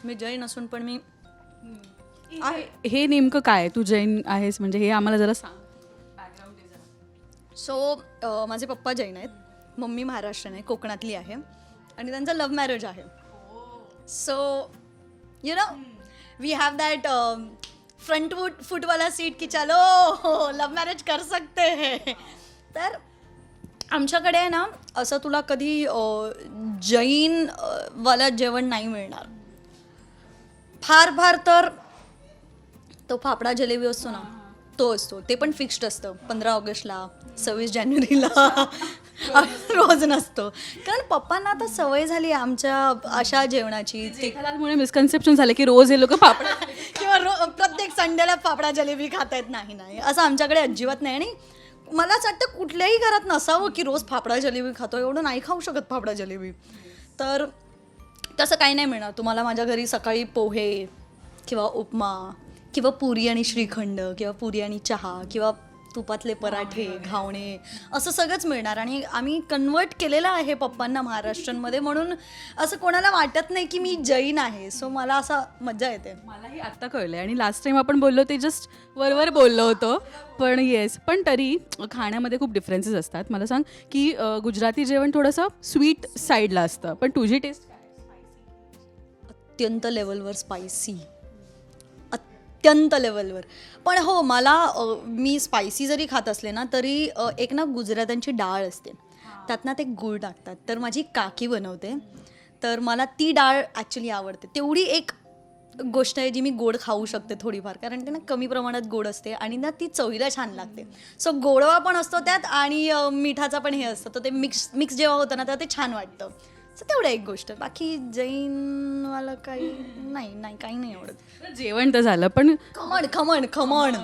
मी जैन असून पण मी हे नेमकं काय, तू जैन आहेस म्हणजे हे आम्हाला जरा सांग. सो माझे पप्पा जैन आहेत, मम्मी महाराष्ट्रीयन आहे, कोकणातली आहे आणि त्यांचं लव्ह मॅरेज आहे. So you know we have that front फुटवाला सीट की चलो लव्ह मॅरेज कर सकते है. तर आमच्याकडे आहे ना असं तुला कधी जैन वाला जेवण नाही मिळणार. फार फार तर तो फाफडा जलेबी असतो ना तो असतो, ते पण फिक्स्ड असतं. 15 ऑगस्टला 26 जानेवारीला रोज नसतो, कारण पप्पांना आता सवय झाली आहे आमच्या अशा जेवणाची. जेठालालमुळे मिसकन्सेप्शन झालं की रोज हे लोक पापड किंवा प्रत्येक संडेला फाफडा जलेबी खाता येत नाही, असं आमच्याकडे अजिबात नाही. आणि मला असं वाटतं कुठल्याही घरात नसावं की रोज फाफडा जलेबी खातो, एवढं नाही खाऊ शकत फाफडा जलेबी. तर तसं काही नाही मिळणार तुम्हाला माझ्या घरी. सकाळी पोहे किंवा उपमा किंवा पुरी आणि श्रीखंड किंवा पुरी आणि चहा किंवा तुपातले पराठे, घावणे असं सगळंच मिळणार. आणि आम्ही कन्वर्ट केलेलं आहे पप्पांना महाराष्ट्रामध्ये, म्हणून असं कोणाला वाटत नाही की मी जैन आहे. सो मला असं मजा येते. मलाही आत्ता कळलं. आणि लास्ट टाइम आपण बोललो ते जस्ट वरवर बोललो होतो, पण येस, पण तरी खाण्यामध्ये खूप डिफरन्सेस असतात. मला सांग की गुजराती जेवण थोडंसं स्वीट साईडला असतं, पण तुझी टेस्ट अत्यंत लेवलवर स्पायसी, अत्यंत लेवलवर. पण हो मला मी स्पायसी जरी खात असले ना तरी एक ना गुजरात्यांची डाळ असते, त्यात ना ते गूळ टाकतात. तर माझी काकी बनवते, तर मला ती डाळ ॲक्च्युली आवडते. तेवढी एक गोष्ट आहे जी मी गोड खाऊ शकते थोडीफार, कारण ते ना कमी प्रमाणात गोड असते आणि ना ती चवीला छान लागते. सो गोडवा पण असतो त्यात आणि मिठाचा पण हे असतं, तर ते मिक्स जेव्हा होतं ना तेव्हा ते छान वाटतं. सो तेवढं एक गोष्ट. बाकी जैनवाला काही नाही काही नाही आवडत. जेवण तर झालं, पण खमण खमण खमण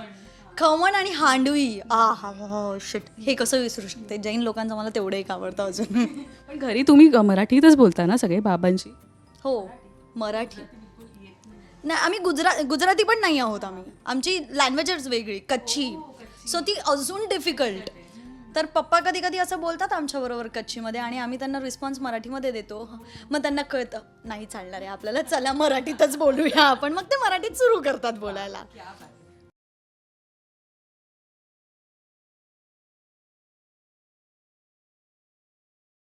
खमण आणि हांडवी हा शिट, हे कसं विसरू शकते. जैन लोकांचं मला तेवढं एक आवडतं अजून. पण घरी तुम्ही मराठीतच बोलता ना सगळे बाबांशी? हो मराठी नाही, आम्ही गुजराती पण नाही आहोत. आमची लँग्वेजच वेगळी, कच्छी. सो ती अजून डिफिकल्ट. तर पप्पा कधी कधी असं बोलतात आमच्याबरोबर कच्छीमध्ये आणि आम्ही त्यांना रिस्पॉन्स मराठीमध्ये देतो. मग त्यांना कळतं नाही चालणार आहे आपल्याला, चला मराठीतच बोलूया आपण. मग ते मराठीत सुरू करतात बोलायला.